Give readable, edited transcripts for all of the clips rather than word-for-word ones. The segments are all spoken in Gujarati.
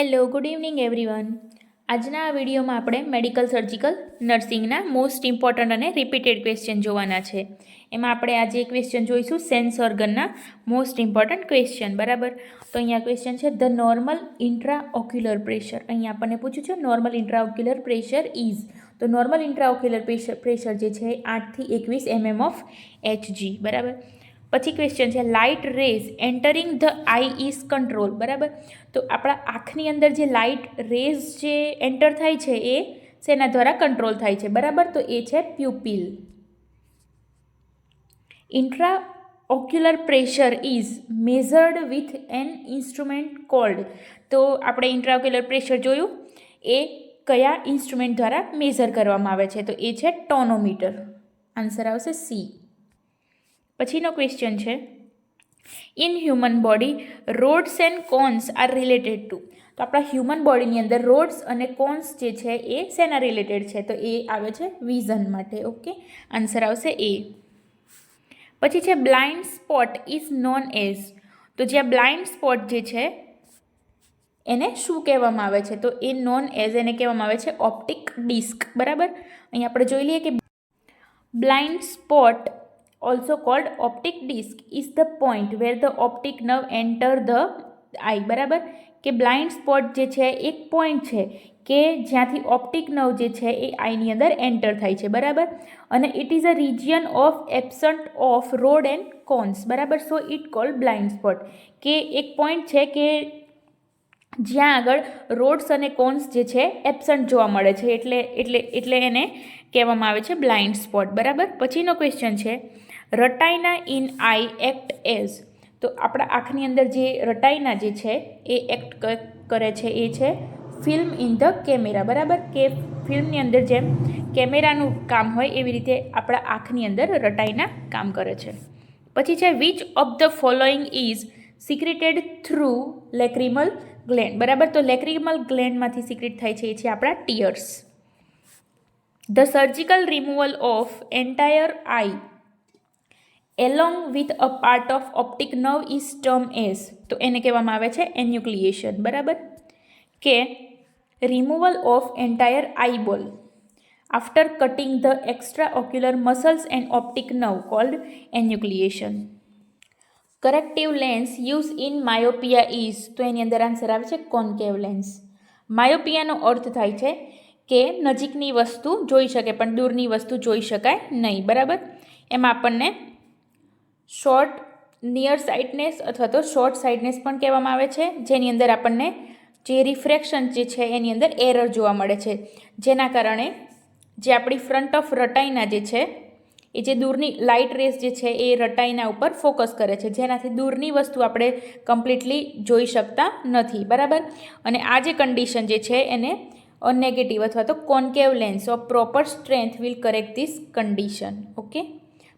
Hello, good evening everyone. આજના આ વિડીયોમાં આપણે મેડિકલ સર્જિકલ નર્સિંગના મોસ્ટ ઇમ્પોર્ટન્ટ અને રિપીટેડ ક્વેશ્ચન જોવાના છે. એમાં આપણે આજે એક ક્વેશ્ચન જોઈશું સેન્સ ઓર્ગનના મોસ્ટ ઇમ્પોર્ટન્ટ ક્વેશ્ચન. બરાબર, તો અહીંયા ક્વેશ્ચન છે ધ નોર્મલ ઇન્ટ્રાઓક્યુલર પ્રેશર. અહીંયા આપણને પૂછ્યું છે નોર્મલ ઇન્ટ્રાઓક્યુલર પ્રેશર ઇઝ. તો નોર્મલ ઇન્ટ્રાઓક્યુલર પ્રેશર જે છે 8 થી 21 mm ઓફ Hg. બરાબર. પછી ક્વેશ્ચન છે light rays entering the eye is control. બરાબર, તો આપણા આંખની અંદર જે લાઇટ રેઝ જે એન્ટર થાય છે એ શેના દ્વારા કંટ્રોલ થાય છે? બરાબર, તો એ છે pupil. Intraocular pressure is measured with an instrument cold. તો આપણે ઇન્ટ્રાઓક્યુલર પ્રેશર જોયું, એ કયા ઇન્સ્ટ્રુમેન્ટ દ્વારા મેઝર કરવામાં આવે છે? તો એ છે ટોનોમીટર. આન્સર આવશે સી. પછીનો ક્વેશ્ચન છે in human body rods and cones are related to. તો આપણા હ્યુમન બોડીની અંદર રોડ્સ અને કોન્સ જે છે એ શેના રિલેટેડ છે? તો એ આવે છે વિઝન માટે. ઓકે, આન્સર આવશે એ. પછી છે blind spot is known as. તો જ્યાં બ્લાઇન્ડ સ્પોટ જે છે એને શું કહેવામાં આવે છે? તો એ નોન એઝ એને કહેવામાં આવે છે ઓપ્ટિક ડિસ્ક. બરાબર, અહીં આપણે જોઈ લઈએ કે blind spot also called optic disc is the point where the optic nerve enter the eye. બરાબર, કે બ્લાઇન્ડ સ્પોટ જે છે એક પોઈન્ટ છે કે જ્યાંથી ઓપ્ટિક નર્વ જે છે એ આઈની અંદર એન્ટર થાય છે. બરાબર, અને it is a region of absent of rod and cones. બરાબર, so it called blind spot, કે એક પોઈન્ટ છે કે જ્યાં આગળ રોડ્સ અને કોન્સ જે છે એબસન્ટ જોવા મળે છે, એટલે એને કહેવામાં આવે છે બ્લાઇન્ડ સ્પોટ. બરાબર. પછીનો ક્વેશ્ચન છે રટાઇના ઇન આઈ એક્ટ એઝ. તો આપણા આંખની અંદર જે રટાઇના જે છે એ એક્ટ કરે છે એ છે ફિલ્મ ઇન ધ કેમેરા. બરાબર, કે ફિલ્મની અંદર જેમ કેમેરાનું કામ હોય એવી રીતે આપણા આંખની અંદર રટાઇના કામ કરે છે. પછી છે which of the following is secreted through lacrimal gland. બરાબર, તો લેક્રિમલ ગ્લેન્ડમાંથી સિક્રેટ થાય છે એ છે આપણા tears. The surgical removal of entire I along with a part of optic nerve is termed as. તો એને કહેવામાં આવે છે એન્યુક્લિએશન. બરાબર, કે removal of entire eyeball after cutting the extra ocular muscles and optic nerve called enucleation. Corrective lens use in myopia is. તો એની અંદર આન્સર આવે છે કોન્કેવ લેન્સ. માયોપિયાનો અર્થ થાય છે કે નજીકની વસ્તુ જોઈ શકે પણ દૂરની વસ્તુ જોઈ શકાય નહીં. બરાબર, એમાં આપણને શોર્ટ નિયર સાઇટનેસ અથવા તો શોર્ટ સાઇટનેસ પણ કહેવામાં આવે છે, જેની અંદર આપણને જે રિફ્રેક્શન જે છે એની અંદર એરર જોવા મળે છે, જેના કારણે જે આપણી ફ્રન્ટ ઓફ રટાઈના જે છે એ જે દૂરની લાઇટ રેસ જે છે એ રટાઈના ઉપર ફોકસ કરે છે, જેનાથી દૂરની વસ્તુ આપણે કમ્પ્લીટલી જોઈ શકતા નથી. બરાબર, અને આ જે કન્ડિશન જે છે એને નેગેટિવ અથવા તો concave lens of proper strength will correct this condition. Okay,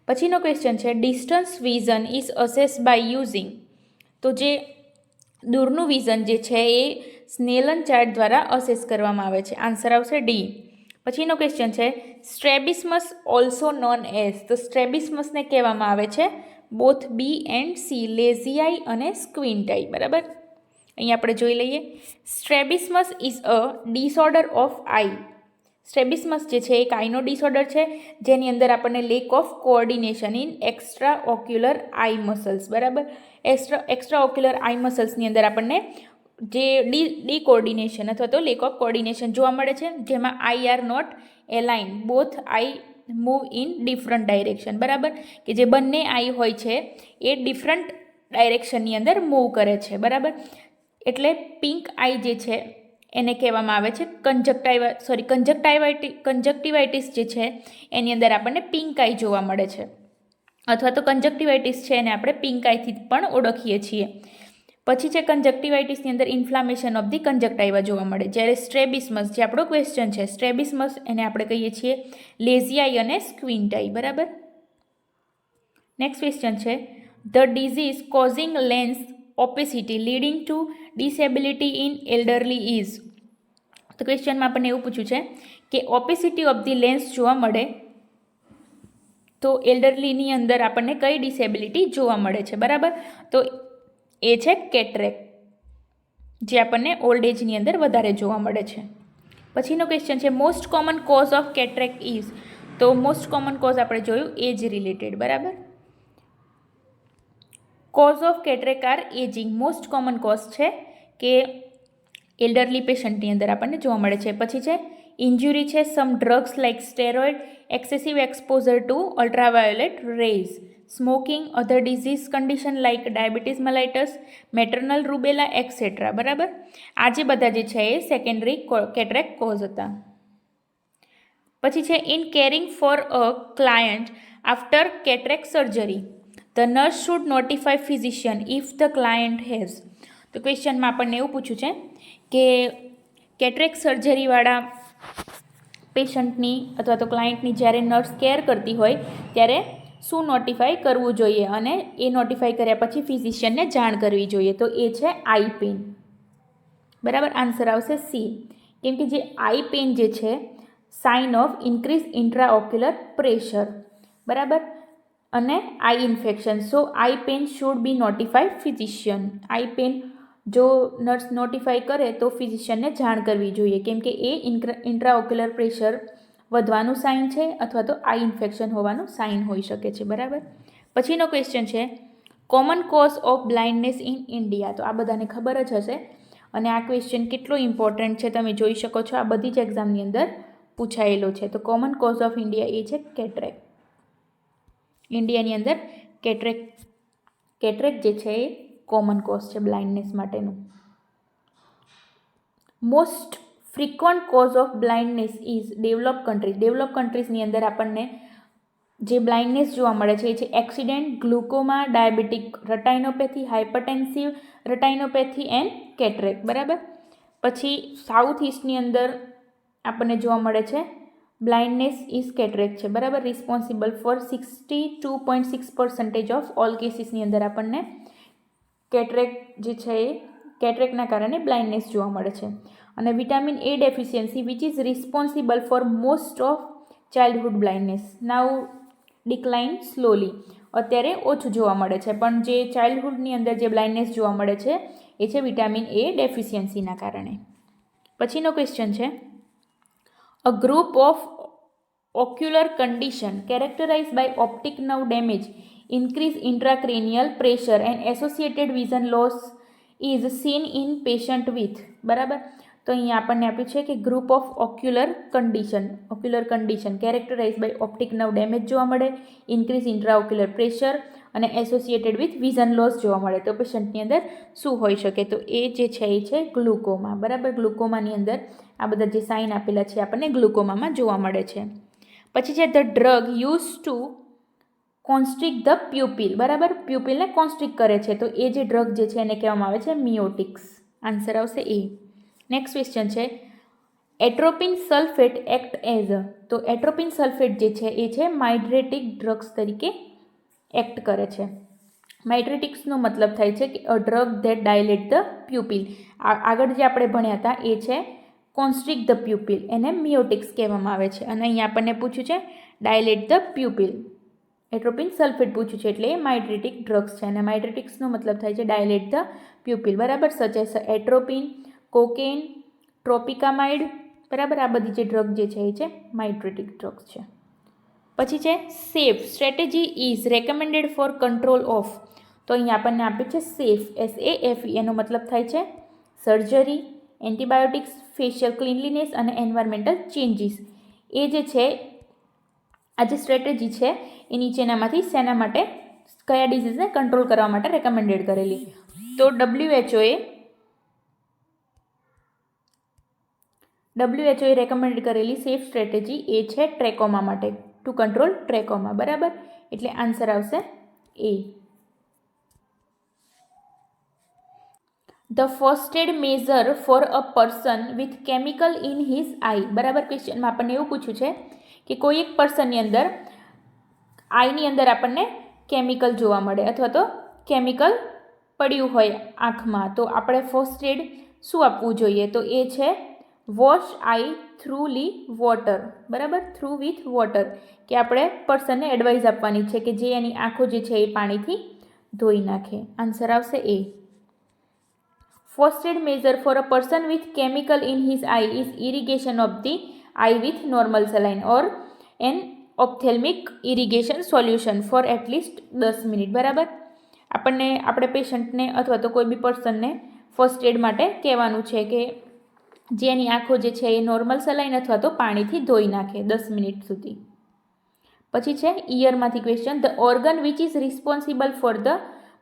પછીનો ક્વેશ્ચન છે distance vision is assess by using. તો જે દૂરનું વિઝન જે છે એ સ્નેલન ચાર્ટ દ્વારા અસેસ કરવામાં આવે છે. આન્સર આવશે ડી. પછીનો ક્વેશ્ચન છે સ્ટ્રેબિસ્મસ ઓલ્સો નોન એઝ. તો સ્ટ્રેબિસ્મસને કહેવામાં આવે છે both B and C, lazy eye અને સ્ક્વિન્ટ આઈ. બરાબર, અહીં આપણે જોઈ લઈએ strabismus is a disorder of eye. Strabismus જે છે એક આઈનો ડિસઓર્ડર છે જેની અંદર આપણને lack of coordination in extra ocular eye muscles. બરાબર, એક્સ્ટ્રા ઓક્યુલર આઈ મસલ્સની અંદર આપણને જે ડીકોર્ડિનેશન અથવા તો લેક ઓફ કોઓર્ડિનેશન જોવા મળે છે, જેમાં eye are not align, both eye move in different direction. બરાબર, કે જે બંને આઈ હોય છે એ ડિફરન્ટ ડાયરેક્શનની અંદર મૂવ કરે છે. બરાબર, એટલે પિંક આઈ જે છે એને કહેવામાં આવે છે કંજક્ટિવાઇટિસ જે છે એની અંદર આપણને પિંક આઈ જોવા મળે છે, અથવા તો કંજક્ટિવાઇટિસ છે એને આપણે પિંક આઈથી પણ ઓળખીએ છીએ. પછી છે કંજક્ટિવાઇટિસની અંદર ઇન્ફ્લામેશન ઓફ ધી કંજક્ટાઇવા જોવા મળે, જ્યારે સ્ટ્રેબિસ્મસ જે આપણો ક્વેશ્ચન છે સ્ટ્રેબિસ્મસ એને આપણે કહીએ છીએ લેઝી આઈ અને સ્ક્વિન્ટ આઈ. બરાબર. નેક્સ્ટ ક્વેશ્ચન છે the disease causing lens opacity leading to disability in elderly is. તો ક્વેશ્ચનમાં આપણને એવું પૂછ્યું છે કે ઓપેસિટી ઓફ ધી લેન્સ જોવા મળે તો એલ્ડરલીની અંદર આપણને કઈ ડિસેબિલિટી જોવા મળે છે? બરાબર, તો એ છે કેટરેક્ટ. જે આપણને ઓલ્ડ એજની અંદર વધારે જોવા મળે છે. પછીનો ક્વેશ્ચન છે most common cause of cataract is. તો મોસ્ટ કોમન કોઝ આપણે જોયું એજ રિલેટેડ, બરાબર. Cause of cataract are aging. Most common cause છે કે એલ્ડરલી પેશન્ટની અંદર આપણને જોવા મળે છે. પછી છે ઇન્જુરી છે some drugs like steroid, excessive exposure to ultraviolet rays, smoking, other disease condition like diabetes mellitus, maternal rubella etcetera, બરાબર. આ જે બધા જે છે એ સેકન્ડરી કેટરેક્ટ કોઝ હતા. પછી છે in caring for a client after cataract surgery the nurse should notify physician if the client has. તો ક્વેશ્ચનમાં આપણને એવું પૂછ્યું છે કે કેટરેક્ટ સર્જરીવાળા પેશન્ટની અથવા તો ક્લાયન્ટની જ્યારે નર્સ કેર કરતી હોય ત્યારે શું નોટિફાય કરવું જોઈએ અને એ નોટિફાય કર્યા પછી ફિઝિશિયનને જાણ કરવી જોઈએ. તો એ છે આઈ પેઇન, બરાબર. આન્સર આવશે સી. કેમ કે જે આઈ પેઇન જે છે sign of increase intraocular pressure, બરાબર, અને eye infection. So eye pain should be notified physician. Eye pain જો નર્સ નોટિફાઈ કરે તો ફિઝિશિયનને જાણ કરવી જોઈએ, કેમ કે એ ઇન્ટ્રાઓક્યુલર પ્રેશર વધવાનું સાઇન છે અથવા તો આઈ ઇન્ફેક્શન હોવાનું સાઇન હોઈ શકે છે, બરાબર. પછીનો ક્વેશ્ચન છે common cause of blindness in India. તો આ બધાને ખબર જ હશે અને આ ક્વેશ્ચન કેટલો ઇમ્પોર્ટન્ટ છે તમે જોઈ શકો છો, આ બધી જ એક્ઝામની અંદર પૂછાયેલો છે. તો કોમન કોઝ ઓફ ઇન્ડિયા એ છે કેટરેક્ટ. ઇન્ડિયાની અંદર કેટરેક્ટ જે છે એ કોમન કોઝ છે બ્લાઇન્ડનેસ માટેનું. Most frequent cause of blindness is develop countries. Develop કન્ટ્રીઝની અંદર આપણને જે બ્લાઇન્ડનેસ જોવા મળે છે એ છે accident, glaucoma, diabetic retinopathy, hypertensive retinopathy and cataract, બરાબર. પછી સાઉથ ઇસ્ટની અંદર આપણને જોવા મળે છે બ્લાઇન્ડનેસ ઇઝ કેટરેક્ટ છે, બરાબર. રિસ્પોન્સિબલ ફોર 62.6% ઓફ ઓલ કેસીસની અંદર આપણને કેટરેક્ટ જે છે એ કેટરેક્ટના કારણે બ્લાઇન્ડનેસ જોવા મળે છે. અને vitamin A deficiency which is responsible four most of childhood blindness now decline slowly. અત્યારે ઓછું જોવા મળે છે પણ જે ચાઇલ્ડહુડની અંદર જે બ્લાઇન્ડનેસ જોવા મળે છે એ છે વિટામિન એ ડેફિશિયન્સીના કારણે. પછીનો ક્વેશ્ચન છે a group of ocular condition characterize by optic nerve damage, increase intracranial pressure and associated vision loss is seen in patient with, બરાબર. તો અહીંયા આપણને આપ્યું છે કે group of ocular condition characterize by optic nerve damage જોવા મળે, ઇન્ક્રીઝ ઇન્ટ્રાઓક્યુલર પ્રેશર અને એસોસિએટેડ વિથ વિઝન લોસ જોવા મળે. તો પેશન્ટની અંદર શું હોઈ શકે? તો એ જે છે એ છે ગ્લુકોમા, બરાબર. ગ્લુકોમાની અંદર આ બધા જે સાઇન આપેલા છે આપણને ગ્લુકોમામાં જોવા મળે છે. પછી છે the drug use to constrict the pupil, બરાબર. પ્યુપિલને કોન્સ્ટ્રિક્ટ કરે છે તો એ જે ડ્રગ જે છે એને કહેવામાં આવે છે મિયોટિક્સ. આન્સર આવશે એ. નેક્સ્ટ ક્વેશ્ચન છે એટ્રોપિન સલ્ફેટ એક્ટ એઝ. તો એટ્રોપિન સલ્ફેટ જે છે એ છે માઇડ્રેટિક ડ્રગ્સ તરીકે એક્ટ કરે છે. માઇડ્રેટિક્સનો મતલબ થાય છે કે a drug that dilate the pupil. આગળ જે આપણે ભણ્યા હતા એ છે કોન્સ્ટ્રિક્ટ ધ પ્યુપિલ, એને મિયોટિક્સ કહેવામાં આવે છે. અને અહીંયા આપણને પૂછ્યું છે ડાયલેટ ધ પ્યુપિલ. એટ્રોપિન સલ્ફેટ પૂછ્યું છે એટલે એ માઇડ્રેટિક ડ્રગ્સ છે અને માઇડ્રેટિક્સનો મતલબ થાય છે ડાયલેટ ધ પ્યુપિલ, બરાબર. સચ એસ એટ્રોપિન, કોકેન, ટ્રોપિકામાઇડ, બરાબર. આ બધી જે ડ્રગ જે છે એ છે માઇડ્રેટિક ડ્રગ્સ છે. પછી છે safe strategy is recommended for control of. તો અહીંયા આપણને આપ્યું છે સેફ, SAFE. એનો મતલબ થાય છે સર્જરી, એન્ટીબાયોટિક્સ, ફેશિયલ ક્લીનલીનેસ અને એન્વાયરમેન્ટલ ચેન્જીસ. એ જે છે આ જે સ્ટ્રેટેજી છે એ નીચેનામાંથી શેના માટે કયા ડિઝીઝને કંટ્રોલ કરવા માટે રેકમેન્ડેડ કરેલી? તો WHO એ રેકમેન્ડ કરેલી સેફ સ્ટ્રેટેજી એ છે ટ્રેકોમા માટે, ટુ કંટ્રોલ ટ્રેકોમા, બરાબર. એટલે આન્સર આવશે A. The first aid measure for a person with chemical in his eye, બરાબર. ક્વેશ્ચનમાં આપણને એવું પૂછ્યું છે કે કોઈ એક પર્સનની અંદર આઈની અંદર આપણને કેમિકલ જોવા મળે અથવા તો કેમિકલ પડ્યું હોય આંખમાં, તો આપણે ફર્સ્ટ એડ શું આપવું જોઈએ? તો એ છે વોશ આઈ થ્રુલી વોટર, બરાબર. થ્રુ વિથ વોટર, કે આપણે પર્સનને એડવાઇસ આપવાની છે કે જે એની આંખો જે છે એ પાણીથી ધોઈ નાખે. આન્સર આવશે A. First aid measure for a person with chemical in his eye is irrigation of the eye with normal saline or an ophthalmic irrigation solution for at least 10 minute. બરાબર. આપણે પેશન્ટને અથવા તો કોઈ બી પર્સનને ફર્સ્ટ એડ માટે કહેવાનું છે કે જેની આંખો જે છે એ નોર્મલ સલાઈન અથવા તો પાણીથી ધોઈ નાખે 10 મિનિટ સુધી. પછી છે ઇયરમાંથી question. The organ which is responsible for the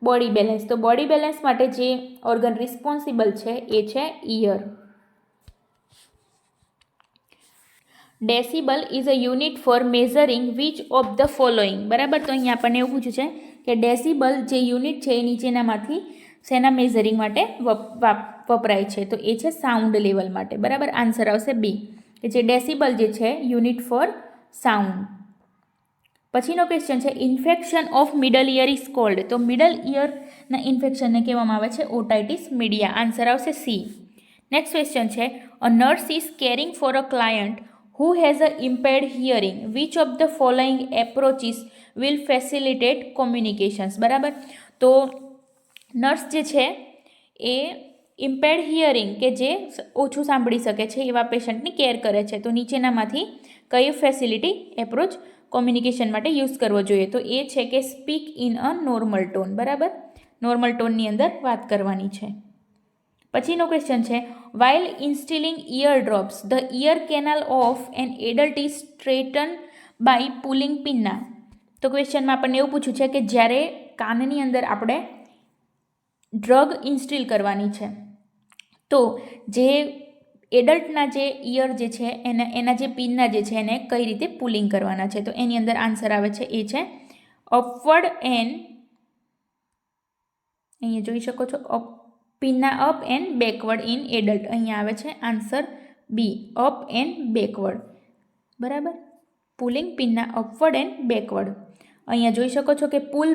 body balance. તો બોડી બેલેન્સ માટે જે ઓર્ગન રિસ્પોન્સિબલ છે એ છે ear. Decibel is a unit for measuring which of the following. બરાબર. તો અહીંયા આપણને એવું પૂછ્યું છે કે ડેસિબલ જે યુનિટ છે એ નીચેનામાંથી શેના મેઝરિંગ માટે વપરાય છે? તો એ છે સાઉન્ડ લેવલ માટે. બરાબર. આન્સર આવશે બી, કે જે ડેસિબલ જે છે યુનિટ ફોર સાઉન્ડ. પછીનો ક્વેશ્ચન છે infection of middle ear is called. તો મિડલ ઇયરના ઇન્ફેક્શનને કહેવામાં આવે છે ઓટાઇટિસ મીડિયા. આન્સર આવશે સી. નેક્સ્ટ ક્વેશ્ચન છે a nurse is caring for a client who has a impaired hearing. Which of the following approaches will facilitate communications? બરાબર. તો નર્સ જે છે એ ઇમ્પેર્ડ હિયરિંગ કે જે ઓછું સાંભળી શકે છે એવા પેશન્ટની કેર કરે છે. તો નીચેનામાંથી કઈ ફેસિલિટી એપ્રોચ કોમ્યુનિકેશન માટે યુઝ કરવો જોઈએ? તો એ છે કે speak in a normal tone. બરાબર. નોર્મલ ટોનની અંદર વાત કરવાની છે. પછીનો ક્વેશ્ચન છે while instilling ear drops the ear canal of an adult is straightened by pulling pinna. તો ક્વેશ્ચનમાં આપણને એવું પૂછ્યું છે કે જ્યારે કાનની અંદર આપણે ડ્રગ ઇન્સ્ટિલ કરવાની છે તો જે એડલ્ટના જે ઇયર જે છે એના જે પિનના જે છે એને કઈ રીતે પુલિંગ કરવાના છે? તો એની અંદર આન્સર આવે છે એ છે અપવર્ડ એન્ડ, અહીંયા જોઈ શકો છો pinna up and backward in adult. અહીંયા આવે છે answer B, up and backward. બરાબર. Pulling pinna upward and backward. અહીંયા જોઈ શકો છો કે pull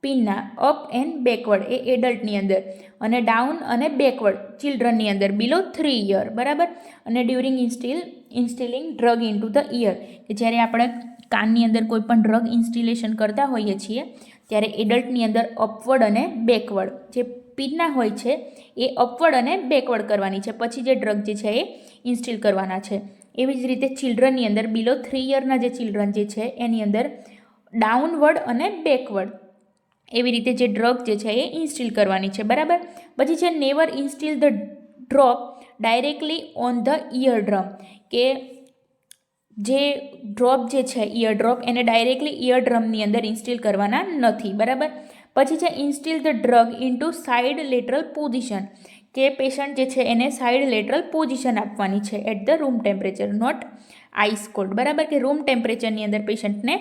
pinna up and backward એ એડલ્ટની અંદર અને ડાઉન અને બેકવર્ડ ચિલ્ડ્રનની અંદર બિલો 3 યર. બરાબર. અને during instilling drug into the ear, કે જ્યારે આપણે કાનની અંદર કોઈ પણ ડ્રગ ઇન્સ્ટિલેશન કરતા હોઈએ છીએ ત્યારે એડલ્ટની અંદર અપવર્ડ અને બેકવર્ડ જે પિનના હોય છે એ અપવર્ડ અને બેકવર્ડ કરવાની છે, પછી જે ડ્રગ જે છે એ ઇન્સ્ટિલ કરવાના છે. એવી જ રીતે ચિલ્ડ્રનની અંદર બિલો 3 યરના જે ચિલ્ડ્રન જે છે એની અંદર ડાઉનવર્ડ અને બેકવર્ડ એવી રીતે જે ડ્રગ જે છે એ ઇન્સ્ટિલ કરવાની છે. બરાબર. પછી છે never instil the drop directly on the ear drum, કે જે ડ્રોપ જે છે ઇયર ડ્રોપ એને ડાયરેક્ટલી ઇયર ડ્રમની અંદર ઇન્સ્ટિલ કરવાના નથી. બરાબર. પછી છે instil the drug into side lateral position, કે પેશન્ટ જે છે એને સાઇડ લેટરલ પોઝિશન આપવાની છે at the room temperature, not ice cold. બરાબર. કે રૂમ ટેમ્પરેચરની અંદર પેશન્ટને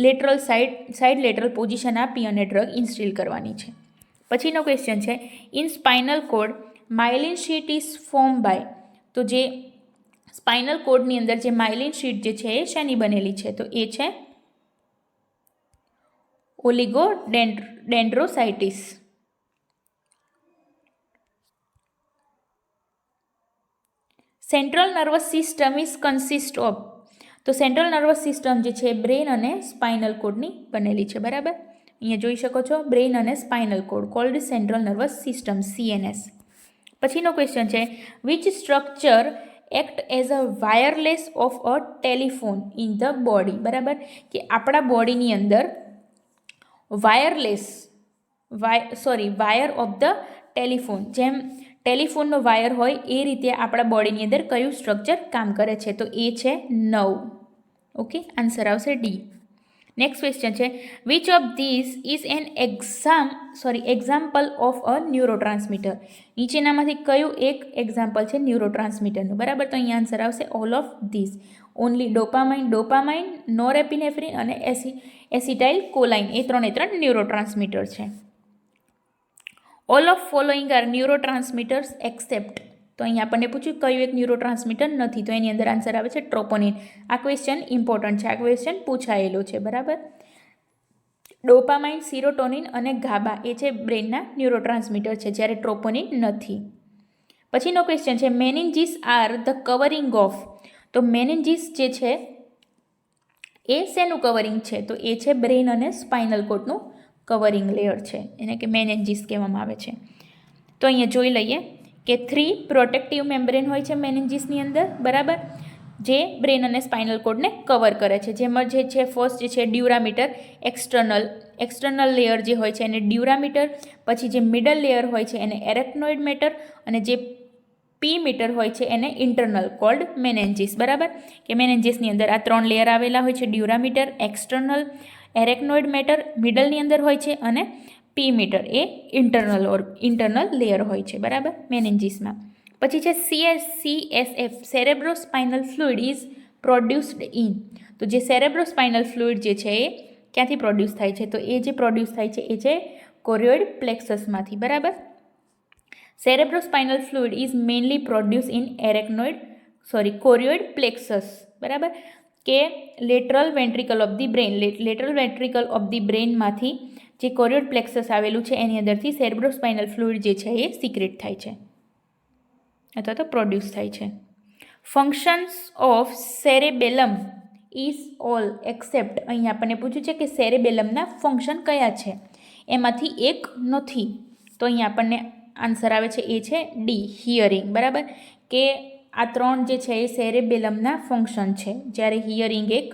લેટરલ સાઇડ લેટરલ પોઝિશન આપી અને ડ્રગ ઇન્સ્ટિલ કરવાની છે. પછીનો ક્વેશ્ચન છે in spinal cord myelin sheath is form by. તો જે સ્પાઇનલ કોડની અંદર જે માઇલિન શીટ જે છે એ શેની બનેલી છે? તો એ છે oligodendrocytes. Central nervous system is consist of. તો સેન્ટ્રલ નર્વસ સિસ્ટમ જે છે બ્રેન અને સ્પાઇનલ કોડની બનેલી છે. બરાબર. અહીંયા જોઈ શકો છો બ્રેન અને spinal code cold central nervous system CNS. પછીનો ક્વેશ્ચન છે which structure act as a wireless of a telephone in the body. બરાબર. કે આપણા બોડીની અંદર વાયર ઓફ ધ ટેલિફોન, જેમ ટેલિફોનનો વાયર હોય એ રીતે આપણા બોડીની અંદર કયું સ્ટ્રક્ચર કામ કરે છે? તો એ છે નર્વ. ઓકે. આન્સર આવશે ડી. નેક્સ્ટ ક્વેશ્ચન છે which of this is an example of a neurotransmitter. નીચેનામાંથી કયું એક એક્ઝામ્પલ છે ન્યુરોટ્રાન્સમીટરનું? બરાબર. તો અહીંયા આન્સર આવશે all of this. Only dopamine, norepinephrine અને એસિટાઇલ કોલાઇન એ ત્રણે ન્યુરોટ્રાન્સમીટર છે. All of following are neurotransmitters except. તો અહીંયા આપણને પૂછ્યું કયું એક ન્યુરોટ્રાન્સમીટર નથી, તો એની અંદર આન્સર આવે છે ટ્રોપોનિન. આ ક્વેશ્ચન ઇમ્પોર્ટન્ટ છે, આ ક્વેશ્ચન પૂછાયેલો છે. બરાબર. ડોપામાઇન, સિરોટોનિન અને ગાબા એ છે બ્રેનના ન્યુરોટ્રાન્સમીટર છે, જ્યારે ટ્રોપોનિન નથી. પછીનો ક્વેશ્ચન છે મેનિન્જીસ આર ધ કવરિંગ ઓફ. તો મેનિન્જીસ જે છે એ શેનું કવરિંગ છે? તો એ છે બ્રેન અને સ્પાઇનલ કોડનું કવરિંગ લેયર છે, એને કે મેનિન્જીસ કહેવામાં આવે છે. તો અહીંયા જોઈ લઈએ કે 3 પ્રોટેક્ટિવ મેમ્બ્રેન હોય છે મેનિન્જીસની અંદર, બરાબર, જે બ્રેન અને સ્પાઇનલ કોડને કવર કરે છે. જેમાં જે છે ફર્સ્ટ જે છે ડ્યુરામીટર, એક્સટર્નલ લેયર જે હોય છે એને ડ્યુરામીટર, પછી જે મિડલ લેયર હોય છે એને એરેક્નોઇડ મેટર, અને જે પી મીટર હોય છે એને ઇન્ટરનલ કોલ્ડ મેનેન્જીસ, બરાબર, કે મેનેન્જીસની અંદર આ 3 લેયર આવેલા હોય છે, ડ્યુરામીટર, એક્સટર્નલ, એરેક્નોઇડ મેટર મિડલની અંદર હોય છે, અને પી મીટર એ ઇન્ટરનલ લેયર હોય છે, બરાબર, મેનેન્જીસમાં. પછી છે CSF, cerebrospinal fluid is produced in. તો જે સેરેબ્રોસ્પાઇનલ ફ્લુઇડ જે છે એ ક્યાંથી પ્રોડ્યુસ થાય છે? તો એ જે પ્રોડ્યુસ થાય છે એ છે કોરિયોઇડ પ્લેક્સસમાંથી, બરાબર. Cerebrospinal fluid is mainly produce in choroid plexus, બરાબર, કે lateral ventricle of the brain, lateral ventricle of the બ્રેઇનમાંથી જે કોરિયોઇડ પ્લેક્સસ આવેલું છે એની અંદરથી સેરેબ્રોસ્પાઇનલ ફ્લુઇડ જે છે એ સિક્રેટ થાય છે અથવા તો પ્રોડ્યુસ થાય છે. Functions of cerebellum is all except. અહીં આપણને પૂછ્યું છે કે સેરેબેલમના ફંક્શન કયા છે? એમાંથી એક નથી. તો અહીં આપણને આન્સર આવે છે એ છે ડી, હિયરિંગ, બરાબર, કે આ 3 જે છે એ સેરેબેલમના ફંક્શન છે, જ્યારે હિયરિંગ એક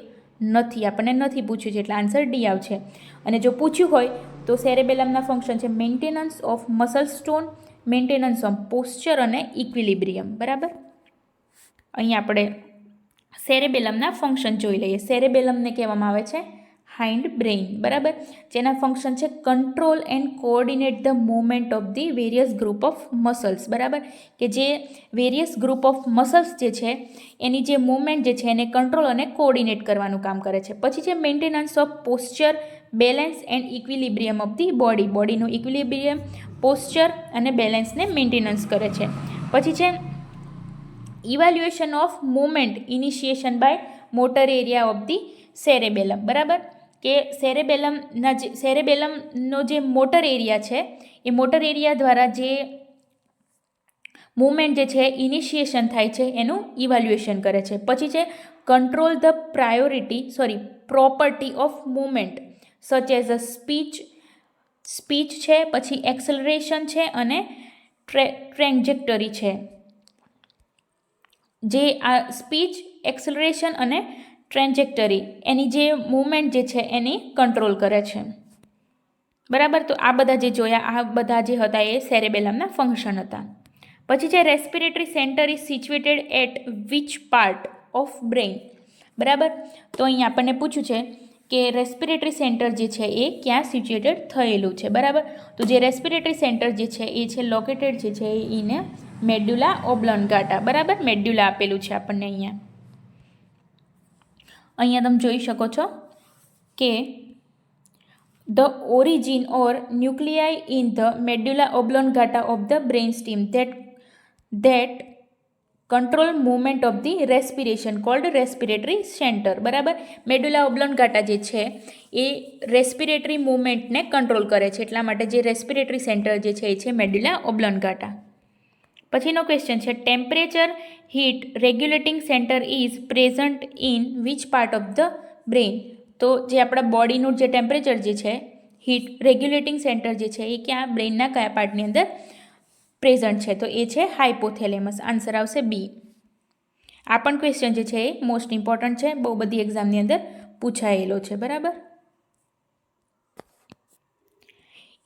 નથી. આપણને નથી પૂછ્યું છે એટલે આન્સર ડી આવશે. અને જો પૂછ્યું હોય તો સેરેબેલમના ફંક્શન છે maintenance of muscle stone, maintenance of posture અને ઇક્વિલિબ્રિયમ, બરાબર. અહીં આપણે સેરેબેલમના ફંક્શન જોઈ લઈએ. સેરેબેલમને કહેવામાં આવે છે હાઇન્ડ બ્રેઇન, બરાબર, જેના ફંક્શન છે control and coordinate the movement of the various group of muscles, બરાબર, કે જે વેરિયસ ગ્રુપ ઓફ મસલ્સ જે છે એની જે મૂવમેન્ટ જે છે એને કંટ્રોલ અને કોઓર્ડિનેટ કરવાનું કામ કરે છે. પછી છે maintenance of posture, balance and equilibrium of the body, બોડીનું ઇક્વિલિબ્રિયમ, પોસ્ચર અને બેલેન્સને મેન્ટેનન્સ કરે છે. પછી છે evaluation of movement initiation by motor area of the cerebellum, બરાબર, કે સેરેબેલમનો જે મોટર એરિયા છે એ મોટર એરિયા દ્વારા જે મૂવમેન્ટ જે છે ઇનિશિએશન થાય છે એનું ઇવેલ્યુએશન કરે છે. પછી છે control the property of movement such as a speech છે, પછી એક્સલરેશન છે અને ટ્રેન્જેક્ટરી છે. જે આ સ્પીચ, એક્સલરેશન અને ટ્રેન્જેક્ટરી એની જે મૂવમેન્ટ જે છે એની કંટ્રોલ કરે છે, બરાબર. તો આ બધા જે જોયા, આ બધા જે હતા એ સેરેબેલમના ફંક્શન હતા. પછી છે respiratory centre is situated at which part of brain, બરાબર. તો અહીં આપણને પૂછ્યું છે કે રેસ્પિરેટરી સેન્ટર જે છે એ ક્યાં સિચ્યુએટેડ થયેલું છે, બરાબર. તો જે રેસ્પિરેટરી સેન્ટર જે છે એ છે લોકેટેડ જે છે ઇન મેડ્યુલા ઓબ્લોન્ગાટા, બરાબર, મેડ્યુલા આપેલું છે આપણને અહીંયા તમે જોઈ શકો છો કે the origin or nuclei in the medulla oblongata of the brain stem that control movement of the respiration called respiratory center, બરાબર. મેડ્યુલા ઓબ્લોન્ગાટા જે છે એ રેસ્પિરેટરી મૂવમેન્ટને કંટ્રોલ કરે છે, એટલા માટે જે રેસ્પિરેટરી સેન્ટર જે છે એ છે મેડ્યુલા ઓબ્લોન્ગાટા. પછીનો ક્વેશ્ચન છે temperature heat regulating centre is present in which part of the brain. તો જે આપણા બોડીનું જે ટેમ્પરેચર જે છે, હીટ રેગ્યુલેટિંગ સેન્ટર જે છે એ ક્યાં બ્રેઇનના કયા પાર્ટની અંદર પ્રેઝન્ટ છે? તો એ છે હાઇપોથેલેમસ. આન્સર આવશે બી. આ પણ ક્વેશ્ચન જે છે એ મોસ્ટ ઇમ્પોર્ટન્ટ છે, બહુ બધી એક્ઝામની અંદર પૂછાયેલો છે, બરાબર.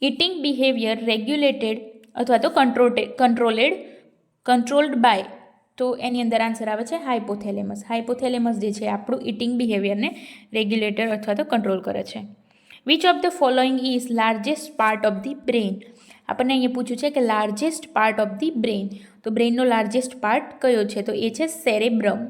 ઇટિંગ બિહેવિયર રેગ્યુલેટેડ અથવા તો કંટ્રોલ્ડ બાય, તો એની અંદર આન્સર આવે છે હાઇપોથેલેમસ. હાઇપોથેલેમસ જે છે આપણું ઇટિંગ બિહેવિયરને રેગ્યુલેટેડ અથવા તો કંટ્રોલ કરે છે. Which of the following is largest part of the brain. આપણને અહીંયા પૂછ્યું છે કે largest part of the brain, તો બ્રેઇનનો લાર્જેસ્ટ પાર્ટ કયો છે? તો એ છે સેરેબ્રમ.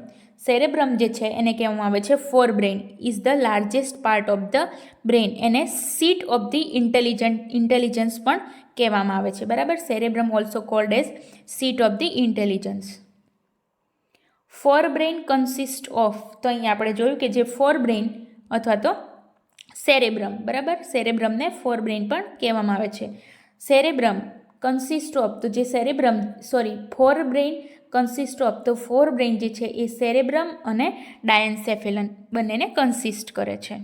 સેરેબ્રમ જે છે એને કહેવામાં આવે છે forebrain is the largest part of the brain. એને સીટ ઓફ ધી ઇન્ટેલિજન્સ પણ કહેવામાં આવે છે, બરાબર. Cerebrum also called as seat of the intelligence. Forebrain consist of, તો અહીંયા આપણે જોયું કે જે ફોર બ્રેઇન અથવા તો સેરેબ્રમ, બરાબર, સેરેબ્રમને ફોર બ્રેઇન પણ કહેવામાં આવે છે. સેરેબ્રમ કન્સિસ્ટ ઓફ, તો જે ફોર બ્રેઇન કન્સિસ્ટ ઓફ, તો ફોર બ્રેઇન જે છે એ સેરેબ્રમ અને ડાયન્સેફેલન બંનેને કન્સિસ્ટ કરે છે.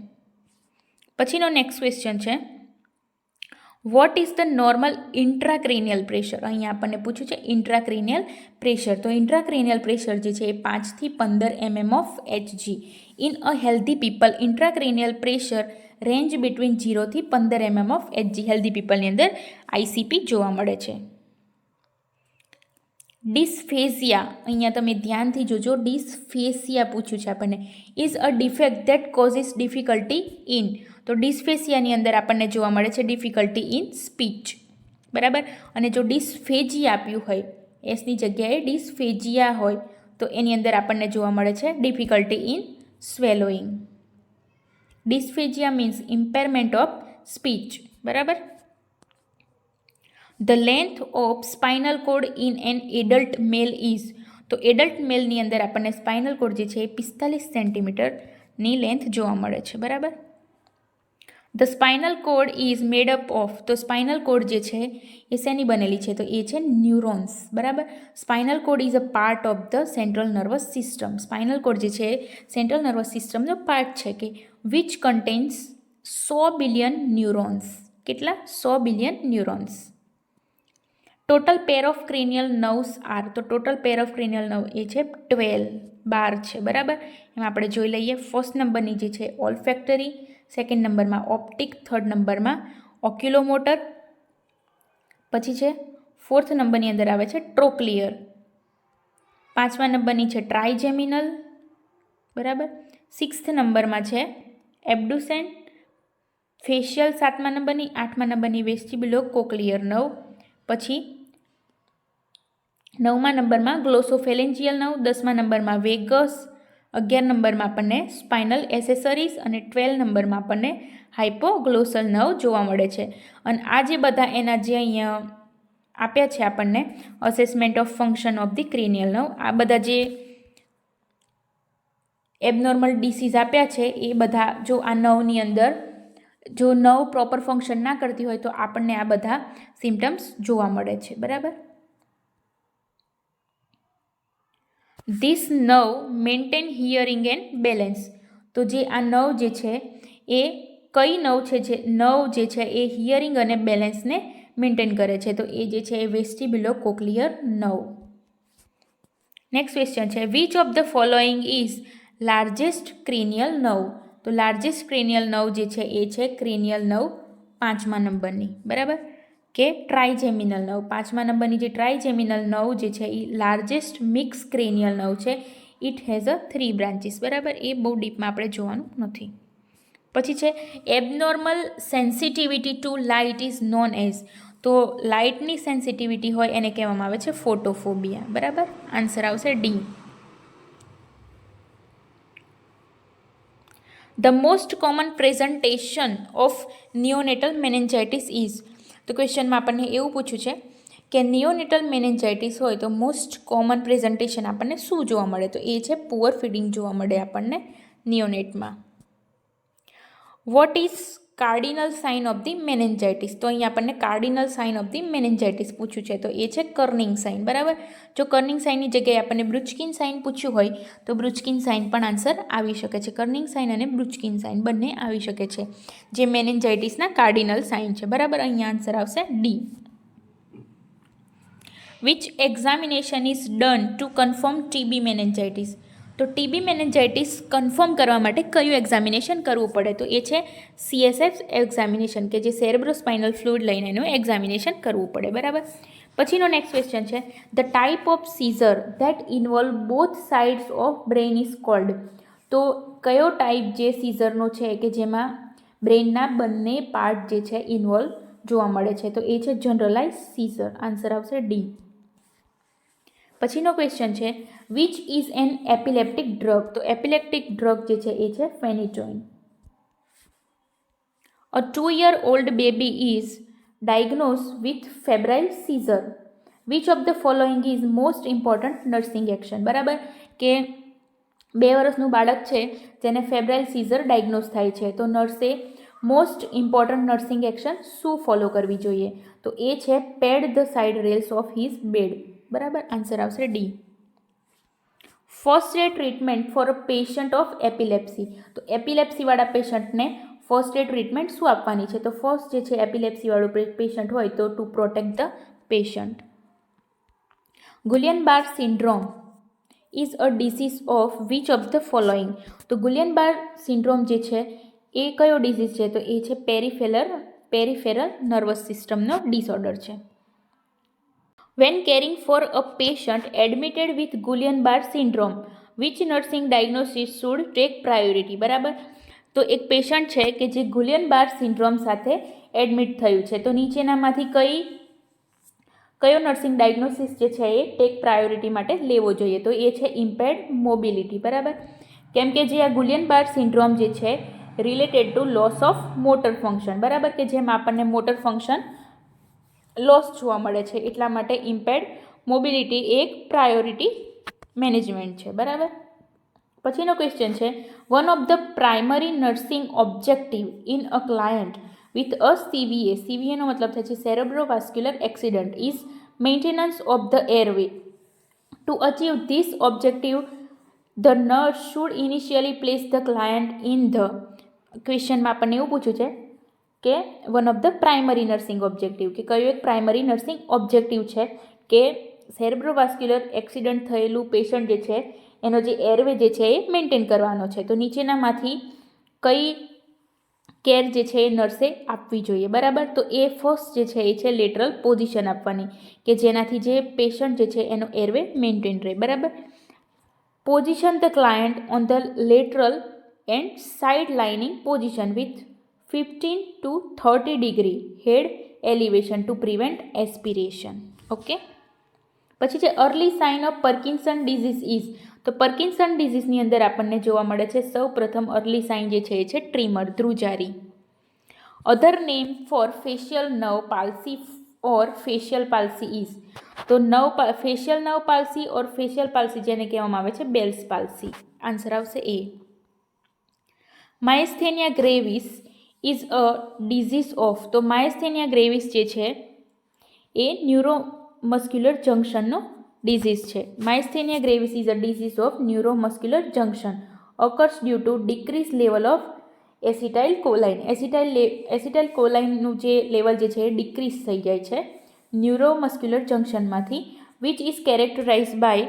પછીનો નેક્સ્ટ ક્વેશ્ચન છે what is the normal intracranial pressure? અહીંયા આપણને પૂછ્યું છે ઇન્ટ્રાક્રેનિયલ પ્રેશર. તો ઇન્ટ્રાક્રેનિયલ પ્રેશર જે છે એ 5 થી 15 mm of Hg. In a healthy people intracranial pressure range between 0 થી 15 mm of Hg. હેલ્ધી પીપલની અંદર ICP જોવા મળે છે. ડિસ્ફેઝિયા, અહીંયા તમે ધ્યાનથી જોજો, ડિસ્ફેસિયા પૂછ્યું છે આપણને. Is a defect that causes difficulty in. તો ડિસ્ફેસિયાની અંદર આપણને જોવા મળે છે ડિફિકલ્ટી ઇન સ્પીચ, બરાબર. અને જો ડિસ્ફેજિયા આપ્યું હોય, એસની જગ્યાએ ડિસ્ફેજિયા હોય, તો એની અંદર આપણને જોવા મળે છે difficulty in swallowing. Dysphagia means impairment of speech, બરાબર. The length of spinal cord in an adult male is. તો એડલ્ટ મેલની અંદર આપણને સ્પાઇનલ કોડ જે છે એ 45 સેન્ટીમીટરની લેન્થ જોવા મળે છે, બરાબર. The spinal code is made up of. તો સ્પાઇનલ કોડ જે છે એ શેની બનેલી છે? તો એ છે ન્યુરોન્સ, બરાબર. Spinal code is a part of the central nervous system. Spinal code જે છે સેન્ટ્રલ નર્વસ સિસ્ટમનો પાર્ટ છે કે વિચ કન્ટેન્સ 100 બિલિયન ન્યુરોન્સ. કેટલા? 100 billion neurons. Total pair of cranial nerves are. તો total pair of cranial nerve એ છે 12 છે, બરાબર. એમાં આપણે જોઈ લઈએ. ફર્સ્ટ નંબરની જે છે ઓલ્ફેક્ટરી, સેકન્ડ નંબરમાં ઓપ્ટિક, થર્ડ નંબરમાં ઓક્યુલોમોટર, પછી છે ફોર્થ નંબરની અંદર આવે છે ટ્રોક્લિયર, પાંચમા નંબરની છે ટ્રાઇજેમિનલ, બરાબર. સિક્સ્થ નંબરમાં છે એબ્ડુસેન્ટ, ફેશિયલ સાતમા નંબરની, આઠમા નંબરની વેસ્ટિબ્યુલો કોક્લિયર નર્વ, પછી નવમા નંબરમાં ગ્લોસોફેલેન્જિયલ નર્વ, 10મા નંબરમાં વેગસ, 11 નંબરમાં આપણને સ્પાઇનલ એસેસરીઝ અને 12 નંબરમાં આપણને હાઇપોગ્લોસલ નર્વ જોવા મળે છે. અને આ જે બધા એના જે અહીંયા આપ્યા છે આપણને assessment of function of the cranial nerve, આ બધા જે એબનોર્મલ ડિસીઝ આપ્યા છે એ બધા જો આ નર્વની અંદર જો નર્વ પ્રોપર ફંક્શન ના કરતી હોય તો આપણને આ બધા સિમ્ટમ્સ જોવા મળે છે, બરાબર. This nerve maintain hearing and balance. તો જે આ નર્વ જે છે એ કઈ નર્વ છે? જે છે એ હિયરિંગ અને બેલેન્સને મેન્ટેન કરે છે. તો એ જે છે એ vestibulocochlear nerve. Next question છે which of the following is largest cranial nerve. તો લાર્જેસ્ટ ક્રેનિયલ નર્વ જે છે એ છે ક્રેનિયલ નર્વ પાંચમા નંબરની, બરાબર, કે ટ્રાઇજેમિનલ નર્વ. પાંચમા નંબરની જે ટ્રાઇજેમિનલ નર્વ જે છે એ લાર્જેસ્ટ મિક્સ ક્રેનિયલ નર્વ છે. ઇટ હેઝ અ 3 બ્રાન્ચીસ, બરાબર. એ બહુ ડીપમાં આપણે જોવાનું નથી. પછી છે abnormal sensitivity to light is known as. તો લાઇટની સેન્સિટિવિટી હોય એને કહેવામાં આવે છે ફોટોફોબિયા, બરાબર. આન્સર આવશે D. The most common presentation of neonatal મેનેન્જાઇટિસ is. તો ક્વેશ્ચનમાં આપણને એવું પૂછ્યું છે કે નિયોનેટલ મેનેન્જાઇટિસ હોય તો મોસ્ટ કોમન પ્રેઝન્ટેશન આપણને શું જોવા મળે? તો એ છે પુઅર ફીડિંગ જોવા મળે આપણને નિયોનેટમાં. What is cardinal sign of the meningitis? તો અહીંયા આપણને cardinal sign of the meningitis પૂછ્યું છે તો એ છે કર્નિંગ સાઇન, બરાબર. જો કર્નિંગ સાઇનની જગ્યાએ આપણને બ્રુચકિન સાઇન પૂછ્યું હોય તો બ્રુચકિન સાઇન પણ આન્સર આવી શકે છે. કર્નિંગ સાઇન અને બ્રુચકિન સાઇન બંને આવી શકે છે જે મેનેન્જાઇટિસના કાર્ડિનલ સાઇન છે, બરાબર. અહીંયા આન્સર આવશે D. Which examination is done to confirm TB meningitis. તો ટીબી મેનેન્જાઇટિસ કન્ફર્મ કરવા માટે કયું એક્ઝામિનેશન કરવું પડે? તો એ છે CSF એક્ઝામિનેશન, કે જે સેરેબ્રોસ્પાઇનલ ફ્લુઇડ લઈને એનું એક્ઝામિનેશન કરવું પડે, બરાબર. પછીનો નેક્સ્ટ ક્વેશ્ચન છે the type of seizure that involve both sides of brain is called. તો કયો ટાઈપ જે સીઝરનો છે કે જેમાં બ્રેઇનના બંને પાર્ટ જે છે ઇન્વોલ્વ જોવા મળે છે? તો એ છે જનરલાઇઝ સીઝર. આન્સર આવશે ડી. પછીનો ક્વેશ્ચન છે વિચ ઇઝ એન એપિલેપ્ટિક ડ્રગ. તો એપિલેપ્ટિક ડ્રગ જે છે એ છે ફેનિટોઇન. અ 2-year-old baby is diagnosed with febrile seizure. Which of the following is most important nursing action? બરાબર, કે 2 વર્ષનું બાળક છે જેને ફેબ્રાઇલ સીઝર ડાયગ્નોઝ થાય છે તો નર્સે મોસ્ટ ઇમ્પોર્ટન્ટ નર્સિંગ એક્શન શું ફોલો કરવી જોઈએ? તો એ છે pad the side rails of his bed, બરાબર. આન્સર આવશે D. First aid treatment for a patient of epilepsy. તો એપિલેપ્સીવાળા પેશન્ટને ફર્સ્ટ એડ ટ્રીટમેન્ટ શું આપવાની છે? તો ફર્સ્ટ જે છે એપિલેપ્સીવાળું પેશન્ટ હોય તો to protect the patient. Guillain Barre syndrome is a disease of which of the following? તો ગુલિયન-બાર સિન્ડ્રોમ જે છે એ કયો ડિસીઝ છે? તો એ છે પેરિફેરલ નર્વસ સિસ્ટમનો ડિસઓર્ડર છે. When caring for a patient admitted with Guillain-Barré syndrome, which nursing diagnosis should take priority? બરાબર, તો એક પેશન્ટ છે કે જે ગુલિયન-બાર સિન્ડ્રોમ સાથે એડમિટ થયું છે, તો નીચેનામાંથી કયો નર્સિંગ ડાયગ્નોસિસ જે છે એ ટેક પ્રાયોરિટી માટે લેવો જોઈએ? તો એ છે ઇમ્પેર્ડ મોબિલિટી. બરાબર, કેમ કે જે આ ગુલિયન-બાર સિન્ડ્રોમ જે છે related to loss of motor function, બરાબર, કે જેમાં આપણને મોટર ફંક્શન લોસ જોવા મળે છે, એટલા માટે ઇમ્પેર્ડ મોબિલિટી એક પ્રાયોરિટી મેનેજમેન્ટ છે. બરાબર, પછીનો ક્વેશ્ચન છે one of the primary nursing objective in a client with a સીવીએનો મતલબ થાય છે cerebrovascular accident is maintenance of the airway. To achieve this objective the nurse should initially place the client in the. ક્વેશ્ચનમાં આપણને એવું પૂછ્યું છે કે one of the primary nursing objective, કે કયું એક પ્રાઇમરી નર્સિંગ ઓબ્જેક્ટિવ છે કે સેરેબ્રોવાસ્ક્યુલર એક્સિડન્ટ થયેલું પેશન્ટ જે છે એનો જે એરવે જે છે એ મેન્ટેન કરવાનો છે. તો નીચેનામાંથી કઈ કેર જે છે એ નર્સે આપવી જોઈએ? બરાબર, તો એ ફર્સ્ટ જે છે એ છે લેટરલ પોઝિશન આપવાની, કે જેનાથી જે પેશન્ટ જે છે એનો એરવે મેન્ટેન રહે. બરાબર, position the client on the lateral and side lining position with 15 to 30 degree head elevation to prevent aspiration. Okay, પછી છે early sign of Parkinson disease is. તો પાર્કિન્સન ડિઝીઝની અંદર આપણને જોવા મળે છે સૌ પ્રથમ અર્લી સાઇન જે છે એ છે ટ્રીમર, ધ્રુજારી. Other name for facial nerve palsy or facial palsy is. તો facial nerve palsy or facial palsy જેને કહેવામાં આવે છે બેલ્સ પાલ્સી. આન્સર આવશે A. Myasthenia gravis is a disease of. તો માયસ્થેનિયા ગ્રેવિસ જે છે એ ન્યુરોમસ્ક્યુલર જંક્શનનો ડિઝીઝ છે. Myasthenia gravis is a disease of neuromuscular junction occurs due to decrease level of acetylcholine. એસિટાઇલ કોલાઇનનું જે લેવલ જે છે એ ડિક્રીઝ થઈ જાય છે ન્યુરોમસ્ક્યુલર જંક્શનમાંથી, which is characterize by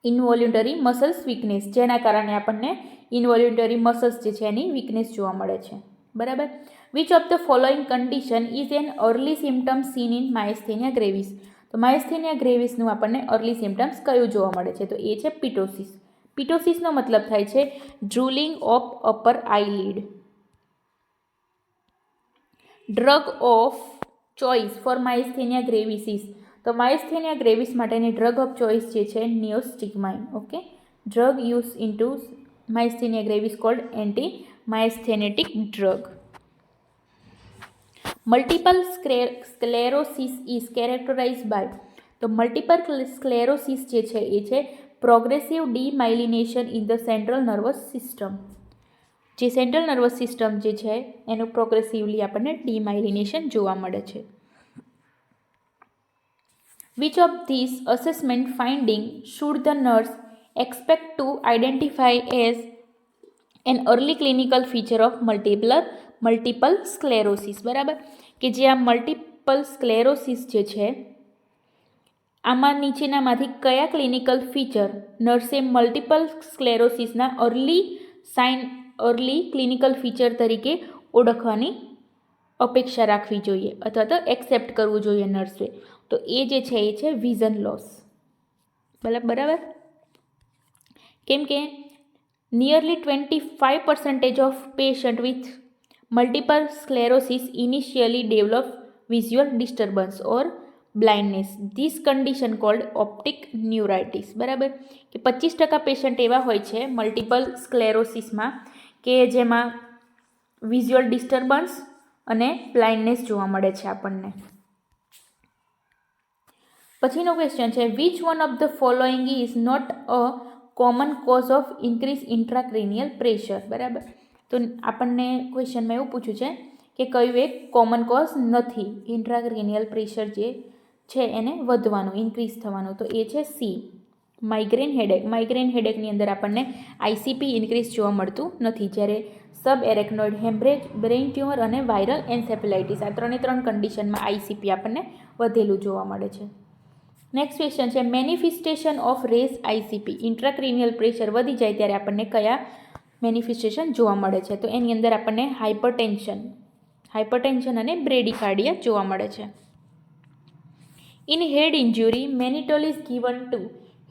involuntary muscles weakness, જેના કારણે આપણને ઇનવોલ્યુન્ટરી મસલ્સ જે છે એની વીકનેસ જોવા મળે છે. બરાબર, which of the following condition is an early symptom seen in myasthenia gravis. તો માયસ્થેનિયા ગ્રેવિસનું આપણને અર્લી સિમ્ટમ્સ કયું જોવા મળે છે? તો એ છે પિટોસિસ. પિટોસિસનો મતલબ થાય છે drooling of upper eyelid. Drug of choice for myasthenia gravis is. તો માયસ્થેનિયા ગ્રેવિસ માટેની ડ્રગ ઓફ ચોઇસ જે છે neostigmine. Okay, drug use into myasthenia gravis called anti myasthenic drug. Multiple sclerosis is characterize by. તો મલ્ટિપલ સ્ક્લેરોસિસ જે છે એ છે progressive demyelination in the central nervous system. જે સેન્ટ્રલ નર્વસ સિસ્ટમ જે છે એનું પ્રોગ્રેસિવલી આપણને ડીમાઇલિનેશન જોવા મળે છે. Which of these assessment finding should the nurse expect to identify as an early clinical feature of multiple sclerosis? બરાબર, કે જે આ મલ્ટિપલ સ્ક્લેરોસિસ જે છે આમાં નીચેનામાંથી કયા ક્લિનિકલ ફીચર નર્સે મલ્ટિપલ સ્ક્લેરોસિસના અર્લી ક્લિનિકલ ફીચર તરીકે ઓળખવાની અપેક્ષા રાખવી જોઈએ અથવા તો એક્સેપ્ટ કરવું જોઈએ નર્સે? તો એ જે છે એ છે વિઝન લોસ. બરાબર, કેમ કે nearly 25% of patient with multiple sclerosis initially develop visual disturbance or blindness. This condition called optic neuritis. બરાબર, કે 25% પેશન્ટ એવા હોય છે મલ્ટિપલ સ્ક્લેરોસિસમાં કે જેમાં વિઝ્યુઅલ ડિસ્ટર્બન્સ અને બ્લાઇન્ડનેસ જોવા મળે છે આપણને. પછીનો ક્વેશ્ચન છે which one of the following is not a common cause of increase intracranial pressure. બરાબર, તો આપણને ક્વેશ્ચનમાં એવું પૂછ્યું છે કે કયું એક કોમન કોઝ નથી ઇન્ટ્રાક્રેનિયલ પ્રેશર જે છે એને વધવાનું, ઇન્ક્રીઝ થવાનું? તો એ છે સી, માઇગ્રેન હેડેક. માઇગ્રેન હેડેકની અંદર આપણને આઈસીપી ઇન્ક્રીઝ જોવા મળતું નથી, જ્યારે સબ એરેકનોઇડ હેમ્બ્રેજ, બ્રેઇન ટ્યુમર અને વાયરલ એન્સેફેલાઇટિસ. આ 3 કન્ડિશનમાં આઈસીપી આપણને વધેલું જોવા મળે છે. નેક્સ્ટ ક્વેશ્ચન છે manifestation of raise ICP. Intracranial pressure વધી જાય ત્યારે આપણને કયા મેનિફિસ્ટેશન જોવા મળે છે? તો એની અંદર આપણને હાઇપરટેન્શન અને બ્રેડિકાર્ડિયા જોવા મળે છે. In head injury mannitol is given to.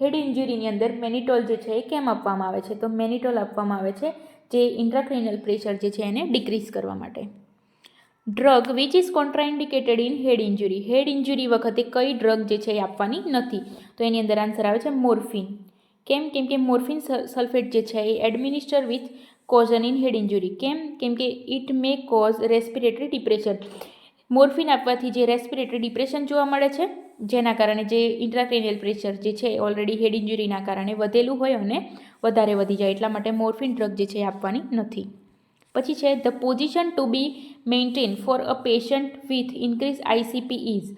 Head ઇન્જુરીની અંદર મેનિટોલ જે છે એ કેમ આપવામાં આવે છે? તો મેનિટોલ આપવામાં આવે છે જે ઇન્ટ્રાક્રેનિયલ પ્રેશર જે છે એને ડિક્રીઝ કરવા માટે. Drug which is contraindicated in head injury. Head injury વખતે કઈ ડ્રગ જે છે એ આપવાની નથી? તો એની અંદર આન્સર આવે છે મોર્ફિન. કેમ કે મોર્ફિન સલ્ફેટ જે છે એ administer with caution in head injury. કેમ કે it may cause respiratory depression. Morphine આપવાથી જે રેસ્પિરેટરી ડિપ્રેશન જોવા મળે છે, જેના કારણે જે ઇન્ટ્રાક્રેનિયલ પ્રેશર જે છે ઓલરેડી હેડ ઇન્જુરીના કારણે વધેલું હોય અને વધારે વધી જાય, એટલા માટે મોર્ફિન ડ્રગ જે છે એ આપવાની નથી. પછી છે the position to be maintain for a patient with increase ICP is.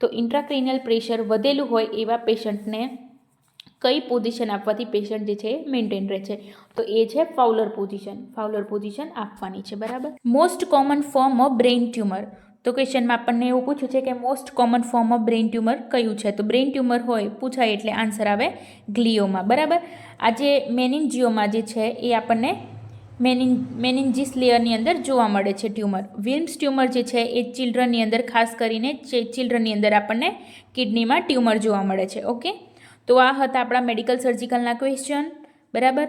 તો ઇન્ટ્રાક્રેનિયલ પ્રેશર વધેલું હોય એવા પેશન્ટને કઈ પોઝિશન આપવાથી પેશન્ટ જે છે એ મેન્ટેન રહે છે? તો એ છે ફાઉલર પોઝિશન. ફાઉલર પોઝિશન આપવાની છે. બરાબર. Most common form of brain tumour. તો ક્વેશ્ચનમાં આપણને એવું પૂછ્યું છે કે most common form of brain tumour કયું છે? તો બ્રેઇન ટ્યુમર હોય પૂછાય એટલે આન્સર આવે ગ્લિયોમા. બરાબર. આ જે મેનિન્જિયોમા જે છે એ આપણને મેનિન્જિસ લેયરની અંદર જોવા મળે છે ટ્યુમર. વિલ્મ્સ ટ્યુમર જે છે એ ચિલ્ડ્રનની અંદર, ખાસ કરીને ચિલ્ડ્રનની અંદર આપણને કિડનીમાં ટ્યુમર જોવા મળે છે. ઓકે, તો આ હતા આપણા મેડિકલ સર્જિકલના ક્વેશ્ચન. બરાબર.